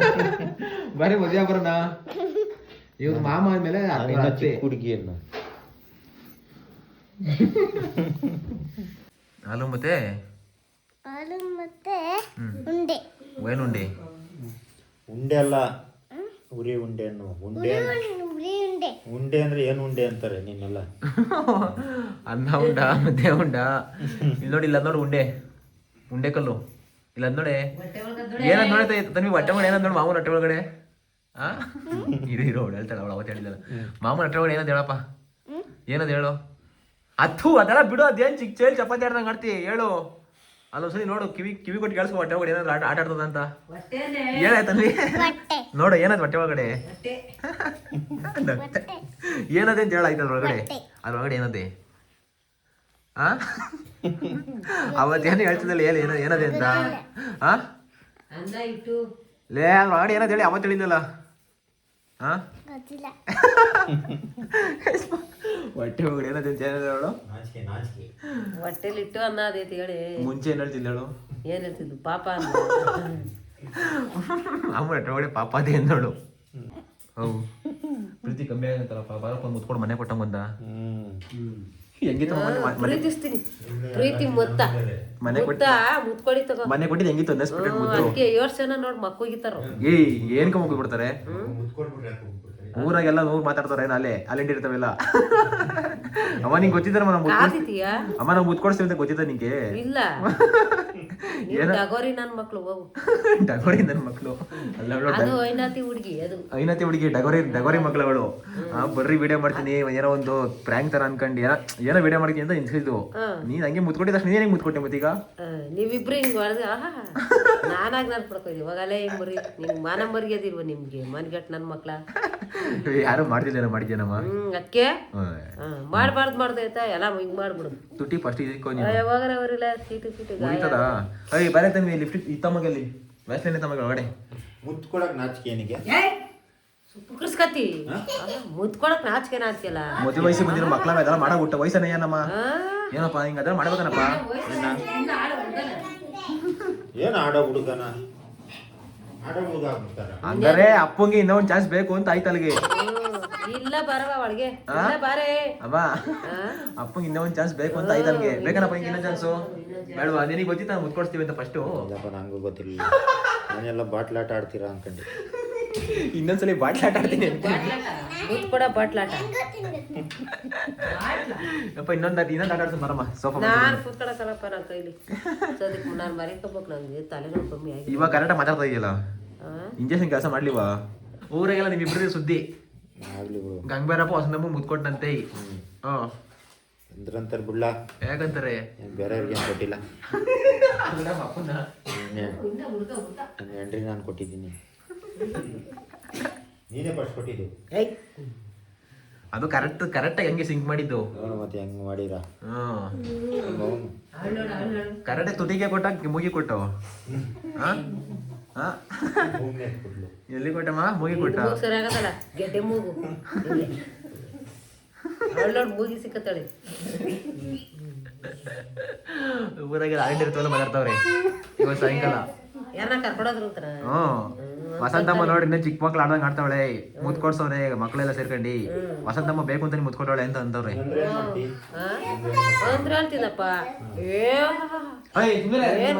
ಬರೀ ಮದ್ವೆ ಬರೋಣ. ಇವ್ರ ಮಾಮ ಆದ್ಮೇಲೆ ಹುಡುಗಿಯನ್ನು ಹಾಲು ಮತ್ತೆ ಉಂಡೆ. ಏನುಂಡೆ? ಉಂಡೆ ಅಲ್ಲ, ಉರಿ ಉಂಡೆ ಅನ್ನು. ಉಂಡೆ ಅಂದ್ರೆ ಏನು ಉಂಡೆ ಅಂತಾರೆ ನೀನೆಲ್ಲ. ಅನ್ನ ಉಂಡ ಮುದ್ದೆ ಉಂಡ. ಇಲ್ಲಿ ನೋಡಿ, ಇಲ್ಲ ನೋಡಿ ಉಂಡೆ ಕಲ್ಲು. ಇಲ್ಲ ಅದ್ ನೋಡಿ ಏನಂದ್ ನೋಡೈತೆ ತನ್ವಿ ಹೊಟ್ಟೆ ಒಳಗಡೆ ಏನಂದ್ ನೋಡಿ ಮಾಮೂನ ಹೊಟ್ಟೆ ಒಳಗಡೆ. ಇರೋ ಹೇಳ್ತಾಳೆ ಅವಳು. ಅವತ್ತು ಹೇಳಿದಲ್ಲ ಮಾಮೂನ ಹೊಟ್ಟೆ ಒಳಗಡೆ ಏನಂದ್ ಹೇಳಪ್ಪ? ಏನದು ಹೇಳು? ಅದೆಲ್ಲ ಬಿಡು. ಅದೇನು ಚಿಕ್ಕ ಚೇಳಿ ಚಪಾತಿ ಆಡ್ದಂಗೆ ಆಡ್ತಿ ಹೇಳು. ಅಲ್ಲೊಂದ್ಸರಿ ನೋಡು ಕಿವಿ ಕೊಟ್ಟು ಕೇಳಿಸ್ಕೊ ಹೊಟ್ಟೆ ಒಳಗಡೆ ಏನಾದ್ರು ಆಟ ಆಡ್ತದ ಅಂತ ಹೊಟ್ಟೆನೆ ಏನಾಯ್ತಲ್ಲಿ ಹೊಟ್ಟೆ ನೋಡು ಏನಾಯ್ತು ಹೊಟ್ಟೆ ಒಳಗಡೆ ಹೊಟ್ಟೆ ಏನದೆ ಅಂತ ಹೇಳಾಯ್ತು ಅದ್ರೊಳಗಡೆ ಏನದೆ ಆ ಅವತ್ತೇನು ಹೇಳ್ತಿದ್ದಲ್ಲ ಏನದೆ ಅಂತ ಆ ಅನ್ನ ಇಟ್ಟು ಲೇ ಅದ್ರೊಳಗಡೆ ಏನಂತ ಹೇಳಿ ಅವತ್ತು ಹೇಳಿದ್ದಲ್ಲ ಹಾ ಗೊತ್ತಿಲ್ಲ ಹೊಟ್ಟೆ ಒಳಗಡೆ ಏನದೆ ಅಂತ ಹೇಳೋಳು ಹೊಟ್ಟೆಲಿ ಇಟ್ಟು ಅನ್ನ ಅದೈತಿ ಹೇಳಿ ಮುಂಚೆ ಏನ್ ಹೇಳ್ತಿದ್ದಳು ಏನ್ ಹೇಳ್ತಿದ್ಲು ಪಾಪ ಅನ್ನ ಅಮ್ಮ ಹೊಟ್ಟೆ ಒಳಗಡೆ ಪಾಪ ಅದೇ ಅಂದಳು ಹೌದು ಪ್ರೀತಿ ಕಮ್ಮಿ ಆಗಂತಲ್ಲಪ್ಪ ಬಾರಪ್ಪ ಮುತ್ಕೊಂಡು ಮನೆ ಕೊಟ್ಟಂಗ್ ಬಂದ ಹೆಂಗಿತ್ತು ಪ್ರೀತಿಸ್ತೀನಿ ಪ್ರೀತಿ ಮೊತ್ತ ಮನೆ ಮುತ್ತ ಮುತ್ಕೊಡಿ ತಗೋ ಮನೆ ಕೊಟ್ಟಿದ್ದು ಹೆಂಗಿತ್ತು ಅನ್ನಿಸ್ಬಿಟ್ಟು ಮುದ್ದು ಅದಕ್ಕೆ 7 ಜನ ನೋಡ್ ಮಕ್ಕೋಗಿತ್ತಾರ ಏಯ್ ಏನ್ ಕಮ್ಮಿ ಬಿಡ್ತಾರೆ ಊರಾಗೆಲ್ಲ ನೂರ್ ಮಾತಾಡ್ತಾರ ಏನ ಅಲ್ಲಿಂದ ಇರ್ತಾವೆಲ್ಲ ಅಮ್ಮ ನಿಂಗೆ ಗೊತ್ತಿದ್ದಾರ ಕಾದಿದೀಯಾ ಅಮ್ಮ ನಾವು ಮುತ್ಕೊಡ್ಸ್ತೀವಿ ಅಂತ ಗೊತ್ತಿದ್ದ ನಿಂಗೆ ಇಲ್ಲ ನೀವ್ ಡಗೋರಿ ನನ್ ಮಕ್ಳು ಹೋಗು ಡಗೋರಿ ನನ್ ಮಕ್ಳು ಅಲ್ಲ ಅದು ಐನಾತಿ ಹುಡ್ಗಿ ಅದು ಐನತಿ ಹುಡುಗಿ ಡಗೋರಿ ಮಕ್ಳವಳು ಬರ್ರಿ ವಿಡಿಯೋ ಮಾಡ್ತೀನಿ ಏನೋ ಒಂದು ಪ್ರ್ಯಾಂಕ್ ತರ ಅನ್ಕೊಂಡು ಏನೋ ವಿಡಿಯೋ ಮಾಡ್ತೀನಿ ಅಂತ ಇನ್ಸಿದ್ದು ನೀನ್ ಹಂಗೆ ಮುತ್ಕೊಟ್ಟಿದ ತಕ್ಷಣ ನೀನ್ ಹೆಂಗ್ ಮುತ್ಕೊಟ್ಟೆ ಮತ್ತೀಗ ನೀವಿಬ್ರು ಹಿಂಗ್ ಮಾಡಿದ್ರೆ ನಾನಾಗಿ ನಾನು ಪಡ್ಕೋದಿ ಇವಾಗಲೇ ಹಿಂಗ್ ಬರೀ ನಿಮ್ಗೆ ಮಾನ ಮರ್ಯಾದಿಲ್ವ ನಿಮ್ಗೆ ಮನ್ಗಟ್ ನನ್ ಮಕ್ಳ ಯಾರು ಮಾಡ್ತಿದ್ದೇನೋ ಮಾಡಿದ್ಯೇನಮ್ಮ ಅಕ್ಕೆ ಮಾಡ್ಬಾರ್ದು ಮಾಡ್ದೈತಾ ಎಲ್ಲ ಹಿಂಗ್ ಮಾಡ್ಬಿಡು ತುಟಿ ಫಸ್ಟ್ ಯಾವಾಗ ಅವರಿಲ್ಲ ಸೀಟು ಮುಗಿತದ ಅಯ್ಯ ಬರೇ ತಮ್ಮಿ ಲಿಫ್ಟ್ ಇತ್ತಮ್ಮಗಲ್ಲಿ ವ್ಯಾಸ್ಲೇನೆ ತಮಗೆ ಒಳಗಡೆ ಮುತ್ಕೊಳಕ್ ನಾಚಿಕೆ ಏನಿಗೆ ಕುಕ್ಕರ್ಸ್ಕತಿ ಮುತ್ಕೊಳಕ್ ನಾಚಿಕೆ ನಾಚಿಕೆಲ್ಲ ಮದುವೆ ವಯಸ್ಸಿಗೆ ಬಂದಿರೋ ಮಕ್ಳ ಅದೆಲ್ಲ ಮಾಡಬಿಟ್ಟ ವಯಸ್ಸನ್ನ ಏನಮ್ಮ ಏನಪ್ಪ ಹಿಂಗ ಅದೆಲ್ಲ ಮಾಡ್ಬೇಕನಪ್ಪ ಏನ್ ಆಡೋ ಹುಡುಗನ ಆಡೋ ಹುಡುಗ ಆಗ್ಬಿಡ್ತಾರ ಹಂಗಾರೆ ಅಪ್ಪಂಗೆ ಇನ್ನೂ ಒಂದ್ ಚಾನ್ಸ್ ಬೇಕು ಅಂತ ಆಯ್ತು ಅಲ್ಲಿಗೆ ಇಲ್ಲ ಬರವ ಒಳಗೆ ಇಲ್ಲ ಬಾರೇ ಅಮ್ಮ ಅಪ್ಪಂಗೆ ಇನ್ನೂ ಒಂದ್ ಚಾನ್ಸ್ ಬೇಕು ಅಂತ ಆಯ್ತು ಅಲ್ಲಿಗೆ ಬೇಕನಪ್ಪ ಹಿಂಗೆ ಇನ್ನೊಂದ್ ಚಾನ್ಸು ಬೇಡವಾ ನಿನಗೆ ಗೊತ್ತಿತ್ತ ನಾವು ಮುತ್ಕೊಡ್ತೀವಿ ಅಂತ ಫಸ್ಟು ನಂಗೂ ಗೊತ್ತಿರಲಿಲ್ಲ ನಾನೆಲ್ಲ ಬಾಟ್ಲಾಟ ಆಡ್ತೀರಾ ಅನ್ಕೊಂಡೆ ಇನ್ನೊಂದ್ಸಲಿ ಬಾಟ್ಲಿ ಆಟ ಆಡ್ತೀನಿ ಮುತ್ಕೊಡ ಬಾಟ್ಲಾಟ ಅಪ್ಪ ಇನ್ನೊಂದು ಆಟ ಆಡ್ತೀನಿ ಬರಮ್ಮ ಸೋಫಾ ನಾನ್ ಕೂತ್ಕೊಳಕಲ್ಲಪ್ಪ ನನ್ನ ಕೈಲಿ ಸೋದಕ್ಕೆ ನಾನು ಮರಿಕೋಬೇಕು ನಂಗೆ ತಲೆನೋವು ಕಮ್ಮಿ ಆಗಿ ಇವಾಗ ಕರೆಕ್ಟಾಗಿ ಮಾತಾಡ್ತಾ ಇದೆಯಲ್ಲ ಇಂಜೆಕ್ಷನ್ ಕೆಲಸ ಮಾಡ್ಲಿವಾ ಊರಾಗೆಲ್ಲ ನಿಮ್ಮಿಬ್ಬರೇ ಸುದ್ದಿ ಆಗ್ಲಿ ಬಿಡು ಗಂಗಬೇರಪ್ಪ ಹೊಸನಮ್ಮ ಮುತ್ಕೊಟ್ಟಂತೆ ಅಂದ್ರಂತಾರ ಬಿಡ್ಲ ಯಾಕಂತಾರೆ ಬೇರೆಯವ್ರಿಗೆ ಏನು ಕೊಟ್ಟಿಲ್ಲ ಅಪ್ಪನ ನನ್ನ ಹೆಂಡ್ರಿ ನಾನು ಕೊಟ್ಟಿದ್ದೀನಿ ನೀನೇ ಫಸ್ಟ್ ಕೊಟ್ಟಿದ್ದು ಅದು ಕರೆಕ್ಟಾಗಿ ಹೆಂಗೆ ಸಿಂಕ್ ಮಾಡಿದ್ದು ನೋಡು ಮತ್ತೆ ಹೆಂಗ್ ಮಾಡಿರ ಕರೆಕ್ಟಾಗಿ ತುಟಿಗೆ ಕೊಟ್ಟ ಮೂಗಿ ಕೊಟ್ಟು ಎಲ್ಲಿ ಕೊಟ್ಟಮ್ಮ ಮೂಗಿ ಕೊಟ್ಟ ಸರಿ ಆಗತ್ತಲ್ಲ ಗೆಡ್ಡೆ ಮೂಗು ಅವಳೋಡ್ ಮೂಗಿ ಸಿಕ್ಕತ್ತಾಳೆ ಊರಾಗೆ ಆಂಟಿ ಇರ್ತವಲ್ಲ ಮಾತಾಡ್ತಾವ್ರೆ ಇವತ್ತು ಸಾಯಂಕಾಲ ಯಾರನ್ನ ಕರ್ಕೊಡೋದ್ರು ಅಂತಾರ ವಸಂತಮ್ಮ ನೋಡಿ ಇನ್ನ ಚಿಕ್ಕ ಮಕ್ಳು ಆಡ್ದಂಗ್ ಆಡ್ತಾವಳೆ ಮುತ್ಕೊಡ್ಸವ್ರೆ ಮಕ್ಳೆಲ್ಲ ಸೇರ್ಕೊಂಡಿ ವಸಂತಮ್ಮ ಬೇಕು ಅಂತ ಮುತ್ಕೊಟ್ಟವಳೆ ಅಂತ ಅಂತವ್ರೆ ಅಂದ್ರೆ ಹೇಳ್ತೀನಪ್ಪ ಏನ್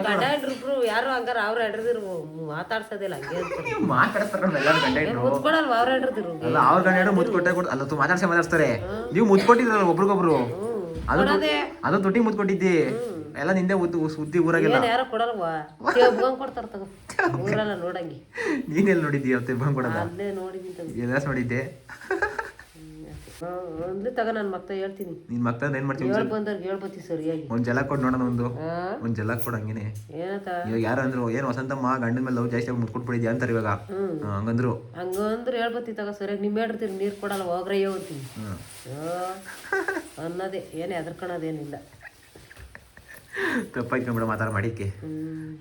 ಗಂಡ ಹೆಂಡ್ರಿಬ್ರು ಯಾರು ಹಂಗಾರ ಅವ್ರ ಹೆಡ್ರದಿರು ಮಾತಾಡ್ಸೋದಿಲ್ಲ ಹಂಗೆ ಅಂತಾರೆ ಮಾತಾಡ್ತಾರ ಎಲ್ಲರೂ ಗಂಡ ಹೆಂಡ್ರು ಮುತ್ಕೊಡಲ್ವ ಅವ್ರ ಹೆಡ್ರದಿರು ಅಲ್ಲ ಅವ್ರ ಗಂಡ ಹೆಂಡ್ರು ಮುತ್ಕೊಟ್ಟೆ ಕೊಡ್ ಅಲ್ಲ ಮಾತಾಡ್ಸ್ತಾರೆ ನೀವು ಮುತ್ಕೊಟ್ಟಿದ್ರಲ್ಲ ಒಬ್ರಿಗೊಬ್ರು ಅದು ತುಟಿ ಮುತ್ಕೊಟ್ಟಿದ್ದಿ ಎಲ್ಲ ನಿಂದೆ ಸುದ್ದಿ ಊರಾಗೆಲ್ಲ ಯಾರೋ ಕೊಡಲ್ವಾ ತೆಬ್ಕೊಂಡ್ ಕೊಡ್ತಾರ ತಗೋ ಊರೆಲ್ಲ ನೋಡಂಗಿ ನೀನೆಲ್ಲ ನೋಡಿದ್ದೀಯ ತೆಬ್ಬಂಗ್ ಕೊಡಲ್ಲ ಅಲ್ಲೇ ನೋಡಿದ್ದೀನಿ ಎಲ್ಲ ನೋಡಿದ್ದೆ ಅಂದ್ಲಿ ತಗ ನನ್ ಮಕ್ತ ಹೇಳ್ತೀನಿ ನಿನ್ ಮಕ್ಳನ್ನ ಏನ್ ಮಾಡ್ತೀವಿ ಬಂದವ್ರಿಗೆ ಹೇಳ್ಬತ್ತಿ ಸರಿಯಾಗಿ ಒಂದ್ ಜಲ ಕೊಡ್ ನೋಡೋಣ ಒಂದ್ ಜಲ ಕೊಡ್ ಹಂಗೇನೆ ಏನತ್ತ ಇವಾಗ ಯಾರು ಅಂದ್ರು ಏನ್ ವಸಂತಮ್ಮ ಗಂಡನ ಮೇಲೆ ಲವ್ ಜಾಸ್ತಿ ಮುಟ್ಕೊಟ್ಬಿಡಿದ್ಯಾ ಅಂತಾರೆ ಇವಾಗ ಹಂಗಂದ್ರು ಹಂಗಂದ್ರೆ ಹೇಳ್ಬತ್ತಿ ತಗ ಸರಿಯಾಗಿ ನಿಮ್ ಹೇಳ್ತೀರಿ ನೀರ್ ಕೊಡಲ್ಲ ಹೋಗ್ರಯ್ಯೋ ಅಂತೀನಿ ಅನ್ನೋದೇ ಏನೇ ಎದರ್ಕೊಳೋದೇನಿಲ್ಲ ತಪ್ಪಾಯ್ತು ಬಿಡ ಮಾತಾಡ ಮಾಡಿದ್ಕೆ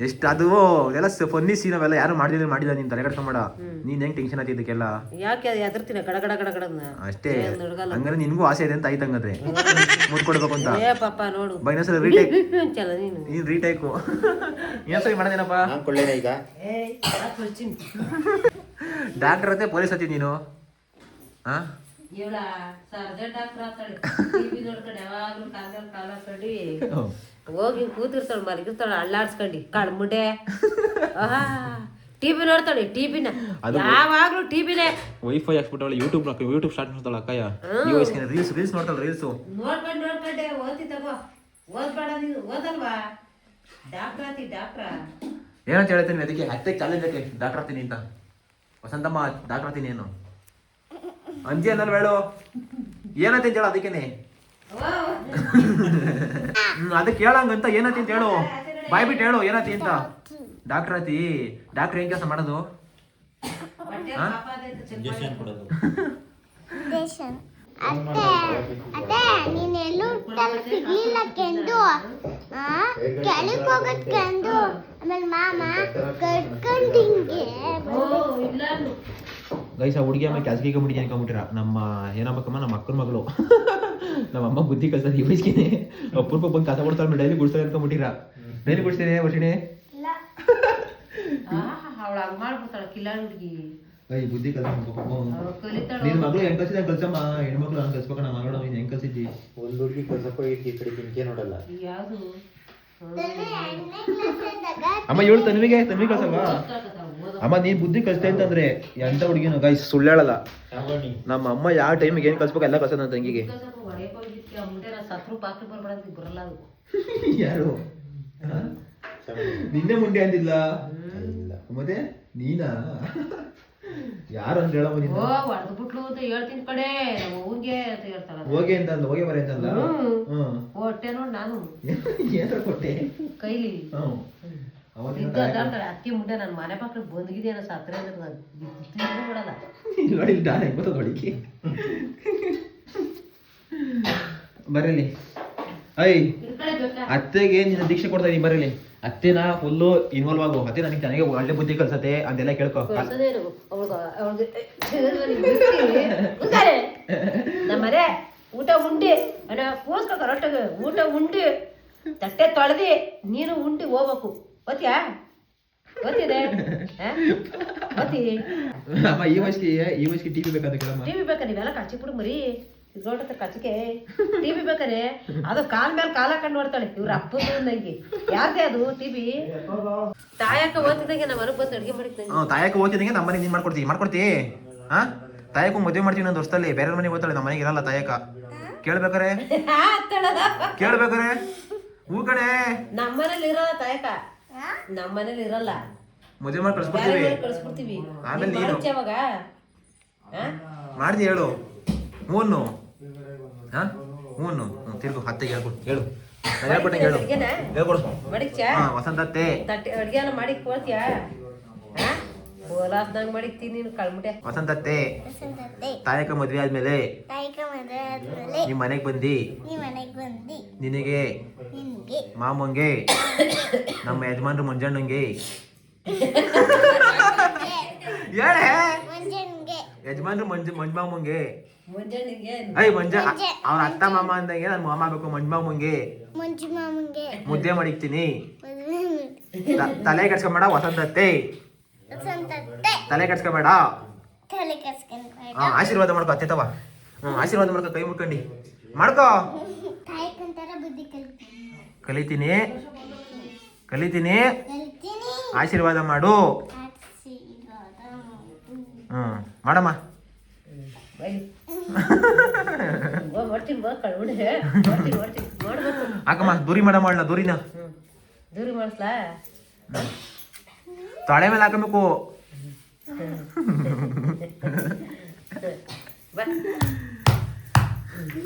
ಎಷ್ಟು ಅದು ಎಲ್ಲ ಫನ್ನಿ ಸೀನ್ ಅವೆಲ್ಲ ಯಾರು ಮಾಡಿದ ನೀನ್ ತಲೆ ಕಟ್ಕೊಂಬೇಡ ನೀನ್ ಹೆಂಗ್ ಟೆನ್ಷನ್ ಆಯ್ತು ಇದಕ್ಕೆಲ್ಲ ಯಾಕೆ ಅದು ಎದರ್ತೀನಿ ಗಡಗಡಗಡಗಡನ್ನ ಅಷ್ಟೇ ಹಂಗಾರೆ ನಿನ್ಗೂ ಆಸೆ ಇದೆ ಅಂತ ಆಯ್ತಂಗತ್ತೆ ಮುಟ್ಕೊಡ್ಬೇಕು ಅಂತ ಏ ಪಾಪ ನೋಡು ಬೈನಸಲ ರೀಟೇಕ್ ಚಲ ನೀನು ನೀನ್ ರೀಟೇಕು ಏನ್ ಸರಿ ಮಾಡೋದೇನಪ್ಪ ನಾನು ಕೊಳ್ಳೇನ ಈಗ ಡಾಕ್ಟರ್ ಅತ್ತೆ ಪೊಲೀಸ್ ಹತ್ತಿ ನೀನು ಹಾ ಇವಳ ಸರ್ಜನ್ ಡಾಕ್ಟರ್ ಆತಾಳೆ ಟಿವಿ ನೋಡ್ಕೊಂಡು ಯಾವಾಗ್ಲೂ ಕಾಲ ಕಡಿ ಹೋಗಿ ಕೂತಿರ್ತಾಳ ಮಲಗಿರ್ತಾಳ ಅಳ್ಳಾಡ್ಸ್ಕೊಂಡಿ ಕಳ್ಮುಂಡೆ ಟಿವಿ ನೋಡ್ತಾಳೆ ಟಿವಿನ ಯಾವಾಗ್ಲೂ ಟಿವಿನೇ ವೈಫೈ ಹಾಕ್ಸ್ಬಿಟ್ಟವಳ ಯೂಟ್ಯೂಬ್ ಸ್ಟಾರ್ಟ್ ಮಾಡ್ತಾಳ ಅಕ್ಕಯ್ಯ ಈ ವಯಸ್ಸಿನ ರೀಲ್ಸ್ ನೋಡ್ತಾಳ ರೀಲ್ಸ್ ನೋಡ್ಕೊಂಡೆ ಓದಿ ತಗೋ ಓದ್ಬೇಡ ನೀನು ಓದಲ್ವಾ ಡಾಕ್ಟರ್ ಆತಿ ಡಾಕ್ಟ್ರ ಏನಂತ ಹೇಳ್ತೀನಿ ಅದಕ್ಕೆ ಹತ್ತೆ ಚಾಲೆಂಜ್ ಹಾಕಿ ಡಾಕ್ಟರ್ ಆಗ್ತೀನಿ ಅಂತ ವಸಂತಮ್ಮ ಡಾಕ್ಟರ್ ಆಗ್ತೀನಿ ಏನು ಅಂಜಿ ಅನ್ನಲ್ ಬೇಡ ಏನಂತ ಹೇಳ ಅದಕ್ಕೇನೆ ಅದಕ್ಕೆ ಹೇಳಂಗಂತ ಏನಂತ ಹೇಳು ಬಾಯ್ ಬಿಟ್ಟು ಹೇಳು ಏನತಿ ಅಂತ. ಡಾಕ್ಟರ್ ಆತಿ. ಡಾಕ್ಟರ್ ಏನ್ ಕೆಲಸ ಮಾಡೋದು? ಇಂಜೆಕ್ಷನ್ ಕೊಡೋದು. ದೇಶನ್ ಅತ್ತೆ ಅತ್ತೆ ನೀನೆಲ್ಲೂ ಸಿಗ್ಲಿಲ್ಲ ಕೆಂದು ಕೆಳಗೆ ಹೋಗೋದ್ ಕೆಂದು ಆಮೇಲೆ ಮಾಮ ಕಟ್ಕೊಂಡು ಹಿಂಗೆ ಗೈಸ್ ಆ ಹುಡುಗಿ ಆಮೇಲೆ ಕೆಲ್ಸಕ್ಕೆ ಬಿಡಿ ಅನ್ಕೊಂಬಿಟ್ಟಿರ. ನಮ್ಮ ಏನಾಗಬೇಕಮ್ಮ ನಮ್ಮ ಅಕ್ಕನ ಮಗಳು ನಮ್ಮ ಅಮ್ಮ ಬುದ್ಧಿ ಕಲ್ಸದ ಈ ವಯಸ್ಸಿಗೆ ಅಪೂರ್ವ ಬಂದು ಕಸ ಕೊಡ್ತಾಳೆ ಡೈಲಿ ಗುಡ್ಸ್ತಾರೆ ಅನ್ಕೊಂಬಿಟ್ಟಿರ. ಡೈಲಿ ಗುಡ್ಸ್ತೇನೆ ವರ್ಷಿಣೆ ಅವಳು ಹಂಗ್ ಮಾಡ್ಬಿಡ್ತಾಳ ಕಿಲಾಡಿ ಹುಡುಗಿ. ಈ ಬುದ್ಧಿ ಕಲ್ಸ ನಿನ್ ಮಗಳು ಹೆಂಗ್ ಕಲ್ಸಿದ ಕಲ್ಸಮ್ಮ. ಹೆಣ್ಮಕ್ಳು ಹಂಗ್ ಕಲ್ಸ್ಬೇಕ. ನಮ್ಮ ಮಗಳು ನೀನ್ ಹೆಂಗ್ ಕಲ್ಸಿದ್ದಿ? ಒಂದು ಹುಡುಗಿ ಕಳ್ಸಪ್ಪ ಈ ಕಡೆ ಕಿಂಕೆ ನೋಡಲ್ಲ. ಯಾವ್ದು ಅಮ್ಮ ಇವಳು ತನ್ವಿಗೆ ಕಳ್ಸಲ್ವಾ? ಅಮ್ಮ ನೀನ್ ಬುದ್ಧಿ ಕಲ್ಸ್ತೇ ಅಂತಂದ್ರೆ ಎಂತ ಹುಡುಗಿನ ಗೈಸ್ ಸುಳ್ಳು ಹೇಳಲ್ಲ. ನಮ್ಮ ಅಮ್ಮ ಯಾವ ಟೈಮಿಗೆ ಏನ್ ಕಲ್ಸ್ಬೇಕು ಎಲ್ಲ ಕಲ್ಸದ ನನ್ನ ತಂಗಿಗೆ. ಯಾರು ನಿನ್ನೆ ಮುಂಡೆ ಅಂತಿಲ್ಲ ಮತ್ತೆ ನೀನಾ? ಯಾರು ಅಂತ ಹೇಳಮ್ಮ ನೀನು? ಹೊಡೆದ್ಬಿಟ್ಲು ಅಂತ ಹೇಳ್ತೀನಿ ಕಡೆ ಹೋಗಿ ಅಂತ ಹೇಳ್ತಾಳ. ಹೋಗಿ ಅಂತ ಅಂದ ಹೋಗಿ ಬರ ಅಂತಲ್ಲ. ಹೊಟ್ಟೆ ನೋಡ್ ನಾನು ಏನಾರ ಕೊಟ್ಟೆ ಕೈಲಿ ಅವತ್ತಿನ ಅಕ್ಕಿ ಮುಂಡೆ ನನ್ನ ಮನೆ ಪಕ್ಕ ಬಂದ್ಗಿದೇನ ಸತ್ರ ಬಿಡಲ್ಲ. ನೋಡಿ ನಾನು ಹೆಂಗ್ ಗೊತ್ತ ಹೊಡಿಕೆ ಬರಲಿ. ಐ ಅತ್ತೆಗೆ ನಿನ್ನ ದೀಕ್ಷೆ ಕೊಡ್ತಾ ಇದೀನಿ ಬರಲಿ. ಅತ್ತೆನ ಫುಲ್ಲು ಇನ್ವಾಲ್ವ್ ಆಗು. ಅತ್ತೆ ನನಗೆ ನನಗೆ ಒಳ್ಳೆ ಬುದ್ಧಿ ಕಲ್ಸತ್ತೆ ಅಂತೆಲ್ಲ ಕೇಳ್ಕೊ. ನಮ್ಮನೆ ಊಟ ಉಂಡಿ ಕೂಸ್ಕ ರೊಟ್ಟೆಗೆ ಊಟ ಉಂಡಿ ತಟ್ಟೆ ತೊಳೆದಿ ನೀನು ಉಂಡಿ ಹೋಗ್ಬೇಕು. ಗೊತ್ತ್ಯಾ? ಗೊತ್ತಿದೆ ಗೊತ್ತಿ. ಅಮ್ಮ ಈ ವಯಸ್ಸಿಗೆ ಟಿವಿ ಬೇಕಾದ ಕೇಳಮ್ಮ. ಟಿವಿ ಬೇಕಾ? ನೀವೆಲ್ಲ ಕಚ್ಚಿಬಿಡು ಮರಿ ಇದ್ರೊಳಗೆ ಕಚ್ಚಿಕೆ ಟಿವಿ ಬೇಕಾರೆ ಅದು ಕಾಲ್ ಮೇಲೆ ಕಾಲ ಹಾಕೊಂಡು ನೋಡ್ತಾಳೆ. ಇವ್ರ ಅಪ್ಪನ ನಂಗೆ ಯಾರ್ದೇ ಅದು ಟಿವಿ. ತಾಯಕ್ಕ ಓದ್ತಿದಂಗೆ ನಮ್ಮ ಮನಗ್ ಬಂದು ಅಡ್ಗೆ ಮಾಡಿದ್ದಂಗೆ. ತಾಯಕ್ಕ ಓದ್ತಿದಂಗೆ ನಮ್ಮ ಮನೆಗೆ ನೀನ್ ಮಾಡ್ಕೊಡ್ತಿ ಹಾ? ತಾಯಕ್ಕ ಮದುವೆ ಮಾಡ್ತೀವಿ ನನ್ನ ವರ್ಷದಲ್ಲಿ ಬೇರೆ ಮನೆಗೆ ಓದ್ತಾಳೆ. ನಮ್ಮ ಮನೆಗೆ ಇರಲ್ಲ ತಾಯಕ್ಕ. ಕೇಳ್ಬೇಕಾರೆ ಹೂ ಕಣೆ. ನಮ್ಮನೇಲಿ ಇರಲ್ಲ ತಾಯಕ್ಕ. ನಮ್ಮನೇಲಿ ಇರಲ್ಲ. ಮದುವೆ ಮಾಡಿ ಕಳಿಸ್ಬಿಡ್ತೀವಿ. ಆಮೇಲೆ ನೀನು ಯಾವಾಗ ಮಾಡ್ದಿ ಹೇಳು. ಹೂನು ತಿರ್ಗು ಹತ್ತೆಗೆ ಹೇಳು ಹೇಳ್ಕೊಟ್ಟಂಗೆ ಹೇಳ್ಕೊಡು. ವಸಂತತ್ತೆ ಅಡ್ಗೆ ಎಲ್ಲ ಮಾಡಿ ಕೊಡ್ತೀಯಾ? ಬೋಲಾಸ್ದಂಗ್ ಮಾಡಿಕ್ತೀನಿ ನೀನು ಕಳ್ಬಿಟ್ಟೆ. ವಸಂತತ್ತೆ ತಾಯಕ ಮದ್ವೆ ಆದ್ಮೇಲೆ ನಿಮ್ ಮನೆಗ್ ಬಂದಿ ನಿನಗೆ ಮಾಮಂಗೆ ನಮ್ಮ ಯಜಮಾನ್ರು ಮಂಜಣ್ಣಂಗೆ ಹೇಳೆ ಯಜಮಾನ್ರು ಮಂಜಮಾಮಂಗೆ ಮಂಜ ಅವ್ರ ಅತ್ತ ಮಾಮ ಅಂದಂಗೆ ನನ್ ಮಾಮ ಬೇಕು ಮಂಜಮಾಮಂಗೆ ಮುದ್ದೆ ಮಾಡಿಕ್ತೀನಿ. ತಲೆ ಕೆಡ್ಸ್ಕೊಂಬೇಡ ವಸಂತತ್ತೆ. ತಲೆ ಕೆಡ್ಸ್ಕೊಂಬೇಡ. ಆಶೀರ್ವಾದ ಮಾಡ್ಕೊ ಅತ್ತೆ ತವ. ಆಶೀರ್ವಾದ ಮಾಡ್ಕೊ ಕೈ ಮುಟ್ಕೊಂಡಿ ಮಾಡ್ಕೋ. ಕಲಿತೀನಿ ಆಶೀರ್ವಾದ ಮಾಡು. ಮಾಡಮ್ಮ. ಹಾಕಮ್ಮ ದೂರಿ ಮಾಡಮ್ಮ. ದೂರಿನ ದೂರಿ ಮಾಡಿಸ್ಲಾ? ತೊಳೆ ಮೇಲೆ ಹಾಕಬೇಕು.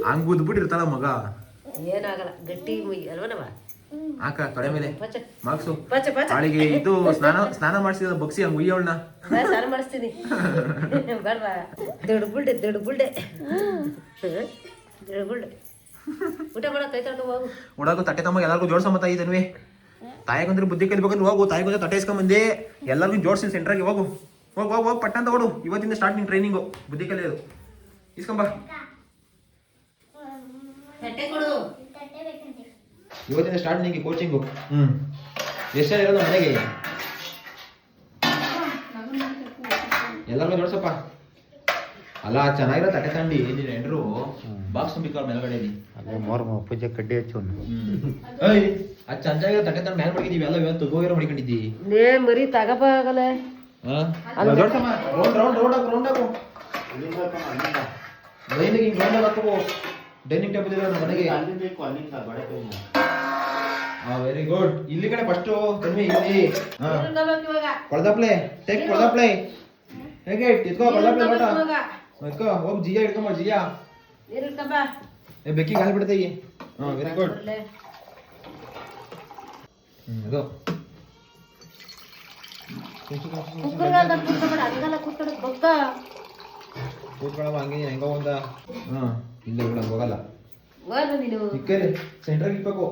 ಹಂಗ ಉದ್ಬಿಟ್ಟಿರ್ತಾಳ ಮಗ. ಏನಾಗಲ್ಲ ಗಟ್ಟಿ ಅಲ್ವನವ. ಹಾಕ ತೊಳೆ ಮೇಲೆ ಮಾರ್ಕ್ಸು. ಅವಳಿಗೆ ಇದು ಸ್ನಾನ ಮಾಡಿಸಿದ ಬಗ್ಸಿ ಹಂಗ ಉಯ್ಯವಳನ್ನ ಸ್ನಾನ ಮಾಡಿಸ್ತೀನಿ. ಬೇಡವಾ? ದೊಡ್ಡ ಬುಲ್ಡೆ ಊಟ ಮಾಡಕ್ ಕೈ ತಗೊಂಡು ಹೋಗು. ಉಡಾಕು ತಟ್ಟೆ ತಮ್ಮ ಎಲ್ಲರಿಗೂ ಜೋಡ್ಸಮ್ಮ ತಾಯಿ ತನ್ವಿ. ತಾಯಿಗಂದ್ರೆ ಬುದ್ಧಿ ಕಲಿಬೇಕಂದ್ರೆ ಹೋಗು. ತಾಯಿಗೊಂದ್ರೆ ತಟ್ಟೆ ಇಸ್ಕೊಂಬಂದೆ ಎಲ್ಲರಿಗೂ ಜೋಡ್ಸಿ ಸೆಂಟ್ರಾಗಿ ಹೋಗು. ಹೋಗಿ ಪಟ್ಟ ಅಂತ ಓಡು. ಇವತ್ತಿಂದ ಸ್ಟಾರ್ಟ್ ನಿನ್ ಟ್ರೈನಿಂಗು ಬುದ್ಧಿ ಕಲಿಯೋದು. ಇಸ್ಕೊಂಬ. ಇವತ್ತಿಂದ ಸ್ಟಾರ್ಟ್ ನಿಂಗೆ ಕೋಚಿಂಗು. ಎಷ್ಟು ಇರೋದು ಮನೆಗೆ ಎಲ್ಲರಿಗೂ ಜೋಡ್ಸಪ್ಪ. ಅಲ್ಲ ಚೆನ್ನಾಗಿರೋ ತಟ್ಟೆ ತಂಡಿ ನೀನು ಎಂಡ್ರು ಬಾಕ್ಸ್ ತುಂಬಿಕ ಮೇಲ್ಗಡೆ ಪೂಜೆ ಕಡ್ಡಿ ಹಚ್ಚು. ಅದು ಚಂದಾಗಿರೋ ತಟ್ಟೆ ತಂದು ಮೇಲೆ ಮಡಗಿದೀವಿ. ಎಲ್ಲ ಇವತ್ತು ಗೋಗಿರೋ ಮಡಿಕೊಂಡಿದ್ದಿ. ಮರಿ ತಗಬಾಗಲ್ಲ. ಡೈನಿಂಗ್ ಟೇಬಲ್ ಇದೆ ಮನೆಗೆ. Very good. ಇಲ್ಲಿ ಕಡೆ ಫಸ್ಟ್ ಕಮ್ಮಿ ಇಲ್ಲಿ ಕೊಳದಪ್ಲೆ ಟೇಕ್ ಕೊಳದಪ್ಲೆ ಹೇಗೆ ಇಟ್ಕೋ. ಕೊಳದಪ್ಲೆ ನೋಟ ಇಟ್ಕೋ. ಹೋಗಿ ಜಿಯಾ ಇಟ್ಕೊಂಬ. ಜಿಯಾ ಬೆಕ್ಕಿ ಗಾಳಿ ಬಿಡ್ತೇಯಿ. Very good. ಅದು ಹಂಗಲ್ಲ ಕೂತ್ಕೊಳ್ಳೋದು ಬೊಕ್ಕ ಕೂತ್ಕೊಳ್ಳವ ಹಂಗೆ ಹೆಂಗೋ ಒಂದ ಹಾಂ ಇಲ್ಲ ಬಿಡ ಹೋಗಲ್ಲ ಹೋದ ನೀನು ಇಕ್ಕಲ್ಲಿ ಸೆಂಟ್ರಾಗಿ ಇಕ್ಬೇಕು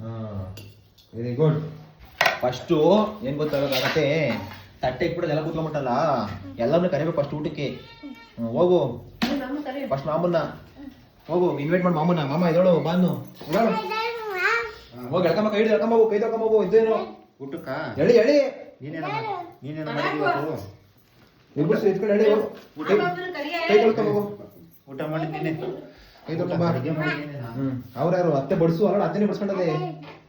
ಹಾಂ ವೆರಿ ಗುಡ್ ಫಸ್ಟು ಏನು ಗೊತ್ತಾಗತ್ತೆ ತಟ್ಟೆ ಇಟ್ಬಿಡೋದು ಎಲ್ಲ ಕೂತ್ಕೊಂಬಿಟ್ಟಲ್ಲ ಎಲ್ಲರನ್ನೂ ಕರಿಬೇಕು ಫಸ್ಟ್ ಊಟಕ್ಕೆ ಹೋಗು ಫಸ್ಟ್ ಮಾಮನ್ನ ಹೋಗು ಇನ್ವೈಟ್ ಮಾಡಿ ಮಾಮನ್ನ ಮಾಮ ಇದೋಳು ಬಾನು ಹೋಗಿ ಎಳ್ಕಮ್ಮ ಕೈ ತೊಳ್ಕೊಂಬೋಗು ಇದ್ದೇನು ಊಟಕ್ಕ ಎಳಿ ನೀನೇನ ಮಾಡಿದೀವತ್ತು ಇಬ್ಬರು ಎತ್ಕೊಂಡು ಎಳಿ ಕೈ ತೊಳ್ಕೊಂಬೋಗು ಊಟ ಮಾಡಿದ್ದೀನಿ ಕೈ ತೊಳ್ಕೊಂಬ ಅಡುಗೆ ಮಾಡಿದ್ದೀನಿ ಅವ್ರ್ಯಾರು ಅತ್ತೆ ಬಡಿಸು ಅಲ್ಲ ಅತ್ತೆನೇ ಬಡ್ಸ್ಕೊಂಡದೆ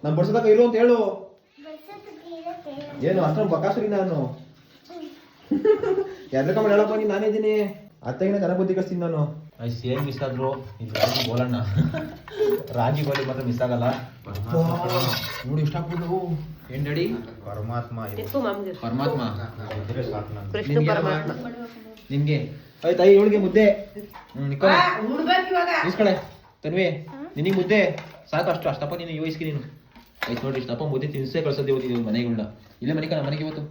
ನಾನು ಬಡ್ಸೋದಕ್ಕ ಇರು ಅಂತ ಹೇಳು ಏನು ಅಷ್ಟೊಂದು ಬಕಾಸುರಿ ನಾನು ಎದ್ರಕಮ್ಮ ಹೇಳಪ್ಪ ನೀನು ನಾನೇ ಇದ್ದೀನಿ ಅತ್ತೆಗಿನ ಚೆನ್ನಾಗಿ ಬುದ್ಧಿ ಕಳಿಸ್ತೀನಿ ನಾನು ಸೇಮ್ ಮಿಸ್ ಆದ್ರು ಇದು ರಾಗಿ ಗೋಲಣ್ಣ ರಾಗಿ ಗೋಲಿ ಮಾತ್ರ ಮಿಸ್ ಆಗಲ್ಲ ನೋಡಿ ಇಷ್ಟ ಆಗ್ಬೋದು ಏನ್ ಡ್ಯಾಡಿ ಪರಮಾತ್ಮ ಪರಮಾತ್ಮ ಇದ್ರೆ ಸಾಕು ನಾನು ಕೃಷ್ಣ ಪರಮಾತ್ಮ ನಿನ್ಗೆ ಆಯ್ತು ಐ ಇವಳಿಗೆ ಮುದ್ದೆ ಇಸ್ಕಳೆ ತನ್ವಿ ನಿನಗೆ ಮುದ್ದೆ ಸಾಕು ಅಷ್ಟಪ್ಪ ನೀನು ಯೋಯಿಸ್ಕಿ ನೀನು ಆಯ್ತು ನೋಡಿ ಇಷ್ಟಪ್ಪ ಮುದ್ದೆ ತಿನ್ಸೇ ಕಳ್ಸೋದು ಇವತ್ತು ನೀವು ಮನೆಗಳನ್ನ ಇಲ್ಲೇ ಮನೆಗೆ ಇವತ್ತು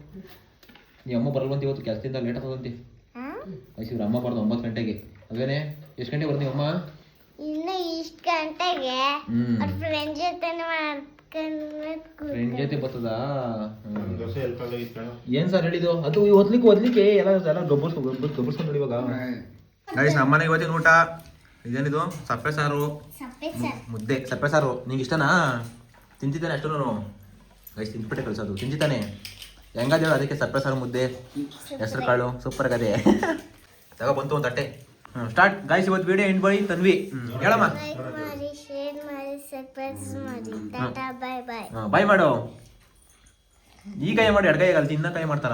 ನೀ ಅಮ್ಮ ಬರಲ್ವಂತ ಇವತ್ತು ಕೆಲಸದಿಂದ ಲೇಟ್ ಆಗ್ತದಂತೆ ಐಸಿವ್ರ ಅಮ್ಮ ಬರೋದು 9 ಗಂಟೆಗೆ ಅದೇನೆ ಎಷ್ಟು ಗಂಟೆಗೆ ಬರ್ತೀವಿ ಅಮ್ಮ ಇನ್ನು ಇಷ್ಟು ಗಂಟೆಗೆ ಫ್ರೆಂಡ್ ಜೊತೆ ಬರ್ತದಾ ದೋಸೆ ಎಲ್ಕಾಗಿತ್ತು ಏನ್ ಸರ್ ಹೇಳಿದ್ದು ಅದು ಓದ್ಲಿಕ್ಕೆ ಎಲ್ಲ ಗೊಬ್ಬರ್ಸ್ಕೊಂಡು ಇವಾಗ ಗೈಸ್ ನಮ್ಮನೆಗೆ ಇವತ್ತಿನ ಊಟ ಇದೇನಿದು ಸಪ್ಪೆ ಸಾರು ಮುದ್ದೆ ಸಪ್ಪೆ ಸಾರು ನಿಂಗೆ ಇಷ್ಟನಾ ತಿಂತಿದ್ದಾನೆ ಅಷ್ಟು ನಾನು ಗೈಸ್ ತಿಂದ್ಬಿಟ್ಟೆ ಕಳ್ಸೋದು ತಿಂತಿದ್ದಾನೆ ಹೆಂಗಾದ ಹೇಳು ಅದಕ್ಕೆ ಸಪ್ಪೆ ಸಾರು ಮುದ್ದೆ ಹೆಸರು ಕಾಳು ಸೂಪರ್ ಆಗದೆ ತಗೋ ಬಂತು ಒಂದು ತಟ್ಟೆ ಸ್ಟಾರ್ಟ್ ಗೈಸ್ ಇವತ್ತು ವಿಡಿಯೋ ಎಂಡ್ ಮಾಡಿ ತನ್ವಿ ಹೇಳಮ್ಮ ಶೇರ್ ಮಾಡಿ ಸಬ್ಸ್ಕ್ರೈಬ್ ಮಾಡಿ ಟಾಟಾ ಬೈ ಬೈ ಬಾಯ್ ಮಾಡು ಈ ಕೈ ಮಾಡಿ ಎಡಗೈ ಆಗಲ್ಲ ತಿನ್ನ ಕೈ ಮಾಡ್ತಾರ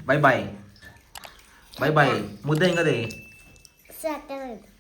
ಬಾಯ್ ಬಾಯ್ ಬಾಯ್ ಬಾಯ್ ಮುದ್ದೆ ಹೆಂಗದೆ ಸಾಕಾಗಿದೆ